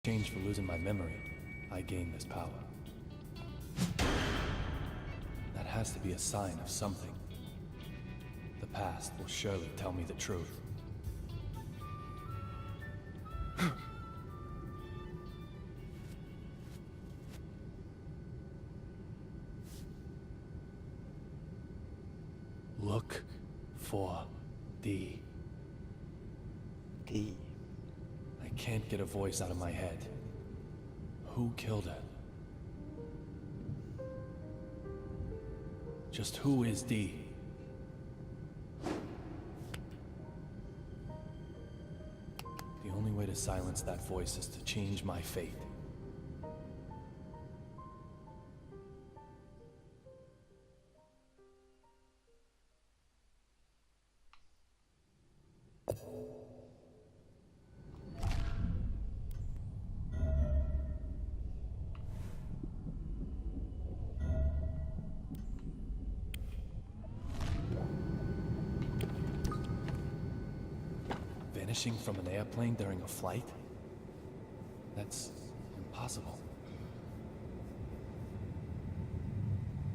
exchange for losing my memory, I gained this power. That has to be a sign of something. The past will surely tell me the truth. Look for D. D. I can't get a voice out of my head. Who killed her? Just who is D? The only way to silence that voice is to change my fate. Vanishing from an airplane during a flight? That's impossible.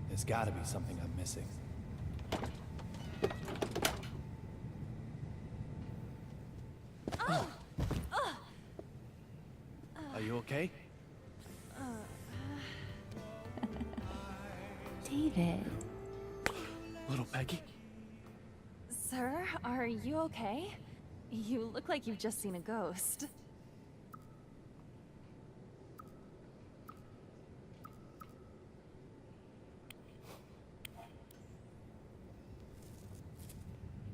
There's gotta be something I'm missing. Are you okay? David. Little Peggy? Sir, are you okay? You look like you've just seen a ghost.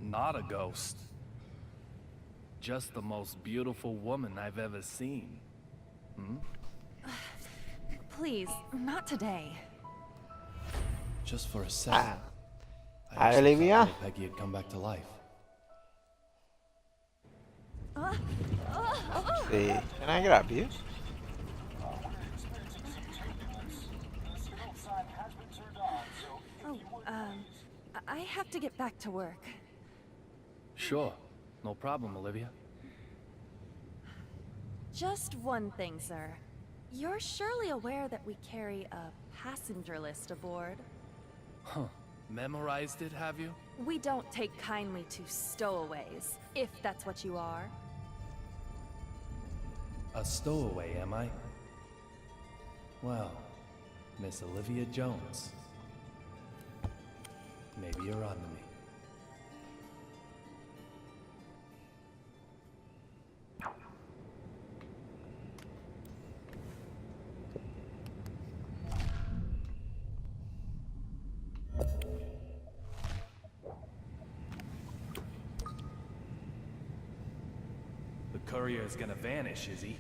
Not a ghost. Just the most beautiful woman I've ever seen. Please, not today. Just for a second. I Hi, actually Olivia. thought little Peggy had come back to life. See, can I grab you? I have to get back to work. Sure. No problem, Olivia. Just one thing, sir. You're surely aware that we carry a passenger list aboard? Huh. Memorized it, have you? We don't take kindly to stowaways, if that's what you are. A stowaway, am I? Well, Miss Olivia Jones. Maybe you're on to me. The courier is gonna vanish, is he?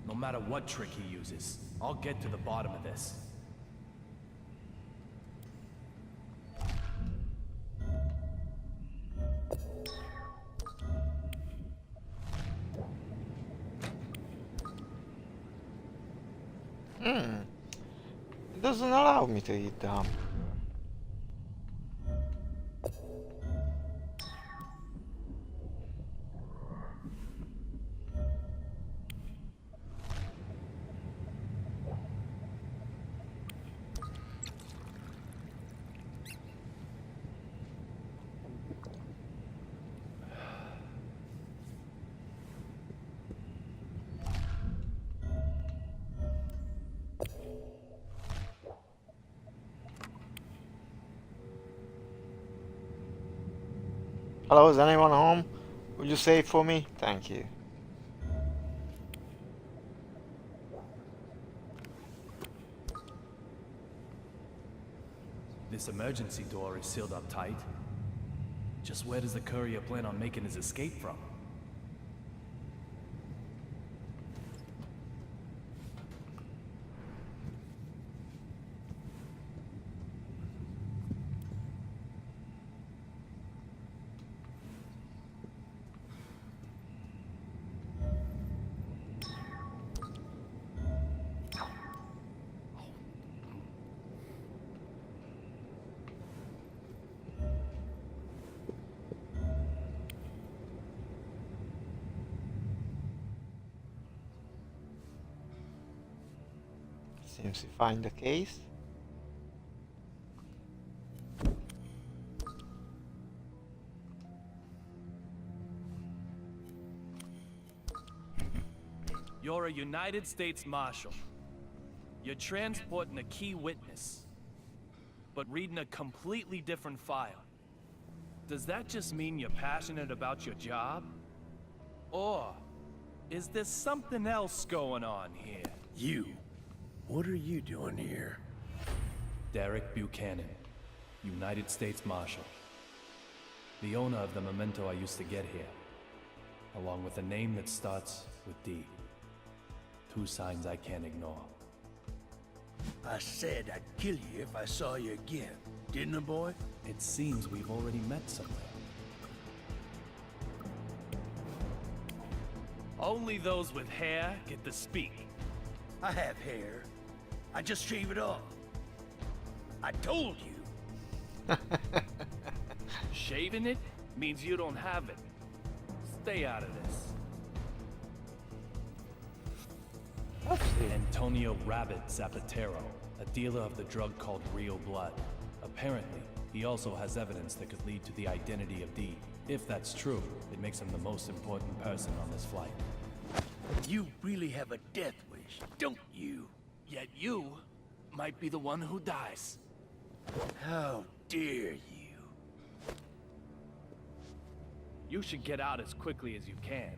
No matter what trick he uses, I'll get to the bottom of this. It doesn't allow me to eat them. Hello, is anyone home? Would you save for me? Thank you. This emergency door is sealed up tight. Just where does the courier plan on making his escape from? Seems to find the case. You're a United States Marshal. You're transporting a key witness, but reading a completely different file. Does that just mean you're passionate about your job? Or is there something else going on here? You. What are you doing here? Derek Buchanan, United States Marshal. The owner of the memento I used to get here, along with a name that starts with D. Two signs I can't ignore. I said I'd kill you if I saw you again, didn't I, boy? It seems we've already met somewhere. Only those with hair get to speak. I have hair. I just shave it off. I told you. Shaving it means you don't have it. Stay out of this. Antonio Rabbit Zapatero, a dealer of the drug called Rio Blood. Apparently, he also has evidence that could lead to the identity of D. If that's true, it makes him the most important person on this flight. You really have a death wish, don't you? Yet you might be the one who dies. How dare you? You should get out as quickly as you can.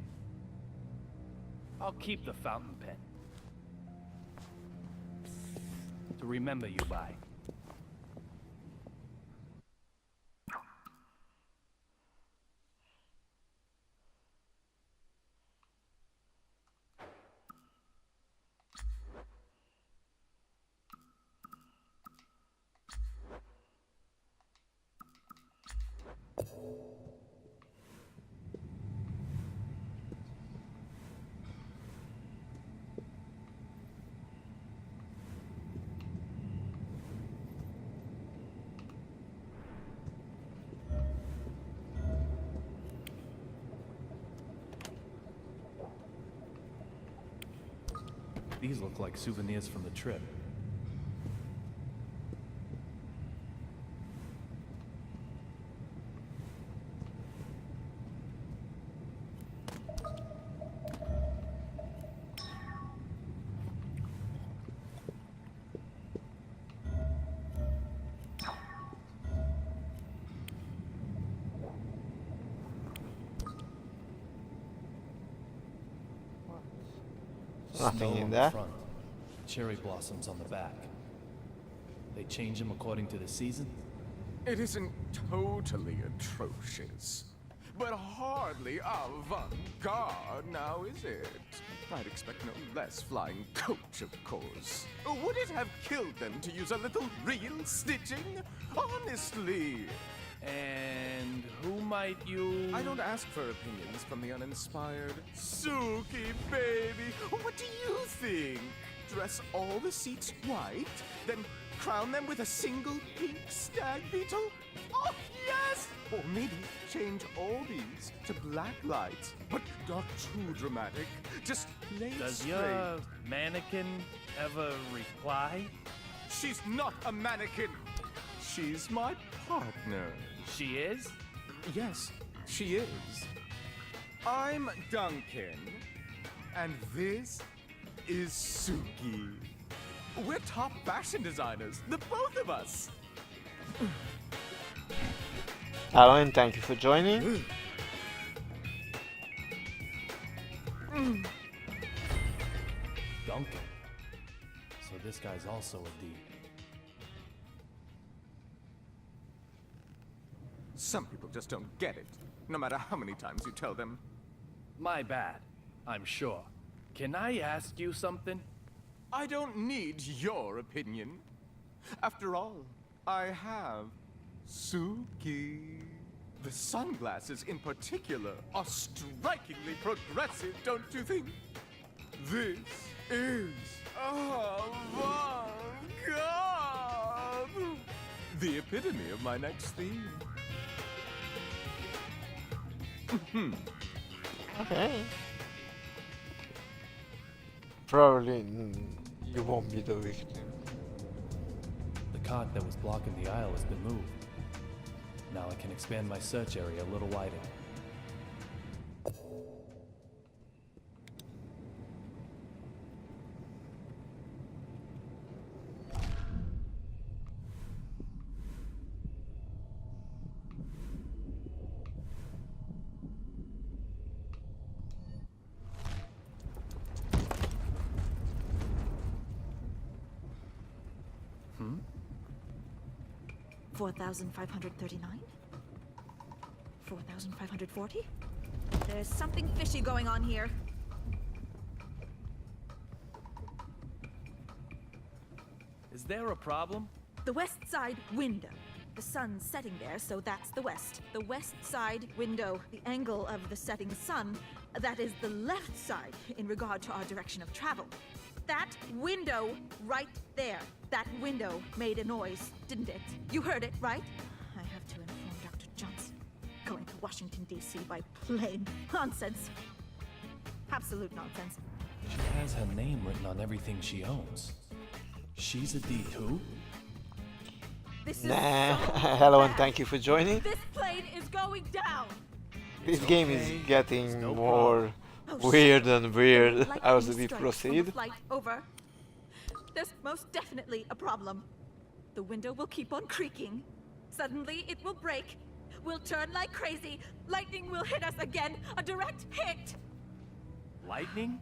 I'll keep the fountain pen. To remember you by. These look like souvenirs from the trip. Nothing Snow in on there. the front, cherry blossoms on the back. They change them according to the season? It isn't totally atrocious, but hardly avant-garde now, is it? I'd expect no less flying coach, of course. Would it have killed them to use a little real stitching? Honestly! And who might you... I don't ask for opinions from the uninspired. Suki, baby, what do you think? Dress all the seats white, then crown them with a single pink stag beetle? Oh, yes! Or maybe change all these to black lights, but not too dramatic. Just play it Does straight. your mannequin ever reply? She's not a mannequin. She's my partner. She is? Yes, she is. I'm Duncan, and this is Suki. We're top fashion designers, the both of us. Hello and thank you for joining. Duncan. So this guy's also a D. Some people just don't get it, no matter how many times you tell them. My bad, I'm sure. Can I ask you something? I don't need your opinion. After all, I have Suki. The sunglasses in particular are strikingly progressive, don't you think? This is avant-garde. The epitome of my next theme. Okay. Probably You won't be the victim. The cot that was blocking the aisle has been moved. Now I can expand my search area a little wider. Hmm? 4,539? 4,540? There's something fishy going on here. Is there a problem? The west side window. The sun's setting there, so that's the west. The west side window, the angle of the setting sun, that is the left side in regard to our direction of travel. That window right there, that window made a noise, didn't it? You heard it, right? I have to inform Dr. Johnson. Going to Washington, D.C. by plane. Nonsense. Absolute nonsense. She has her name written on everything she owns. She's a D2? This is Nah. so Hello and bad. thank you for joining. This plane is going down. This It's game okay. is getting No more Oh, weird and weird Lightning as we strikes on the proceed. flight over. There's most definitely a problem. The window will keep on creaking. Suddenly, it will break. We'll turn like crazy. Lightning will hit us again. A direct hit. Lightning?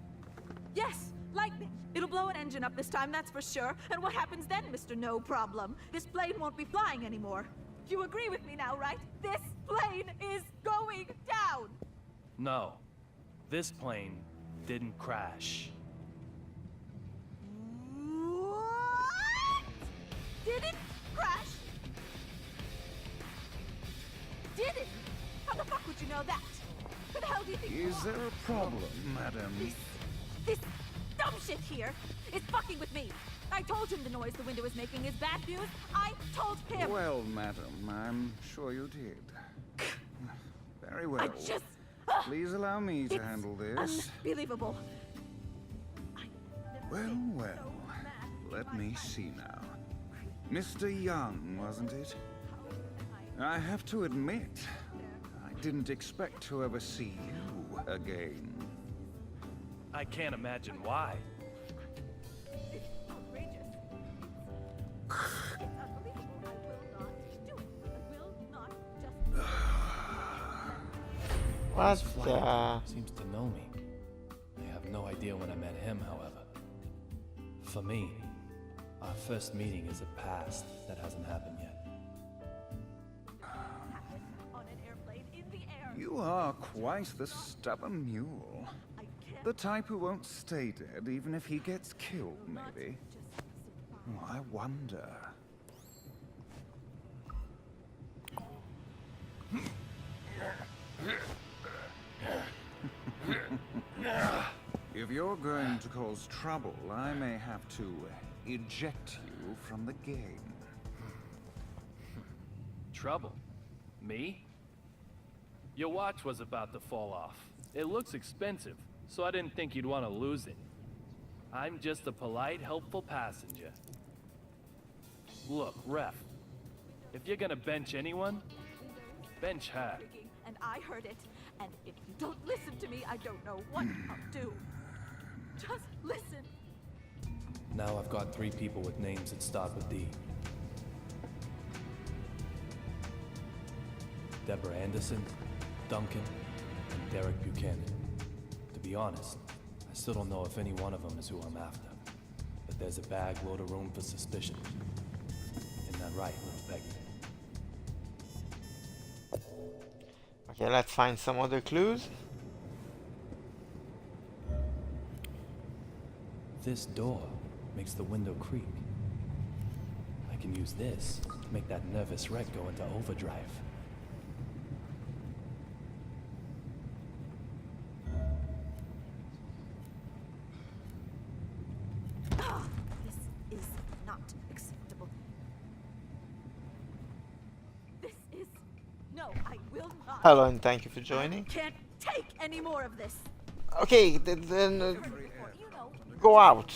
Yes, lightning. It'll blow an engine up this time, that's for sure. And what happens then, Mr. No Problem? This plane won't be flying anymore. You agree with me now, right? This plane is going down. No. This plane didn't crash. What? Did it crash? Did it? How the fuck would you know that? Who the hell do you think you Is are? there a problem, madam? This dumb shit here is fucking with me. I told him the noise the window is making is bad news. I told him. Well, madam, I'm sure you did. Very well. I just... Please allow me to it's handle this. Unbelievable. Well, well. Let me see now. Mr. Young, wasn't it? I have to admit, I didn't expect to ever see you again. I can't imagine why. It's outrageous. It's unbelievable. I will not do it. I will not just... What This the... flight seems to know me. I have no idea when I met him, however. For me, our first meeting is a past that hasn't happened yet. on an airplane in the air. You are quite the stubborn mule. I can't The type who won't stay dead even if he gets killed, not maybe. just Oh, I wonder. If you're going to cause trouble, I may have to eject you from the game. Trouble? Me? Your watch was about to fall off. It looks expensive, so I didn't think you'd want to lose it. I'm just a polite, helpful passenger. Look, Ref, if you're gonna bench anyone, bench her. speaking, and I heard it. And if you don't listen to me, I don't know what I'll do. Just listen. Now I've got 3 people with names that start with D. Deborah Anderson, Duncan, and Derek Buchanan. To be honest, I still don't know if any one of them is who I'm after. But there's a bag load of room for suspicion. Isn't that right, little Peggy? Okay, let's find some other clues. This door makes the window creak. I can use this to make that nervous wreck go into overdrive. This is not acceptable. This is... No, I will not. Hello and thank you for joining. I can't take any more of this. Okay, then Heard it before, you know. go out.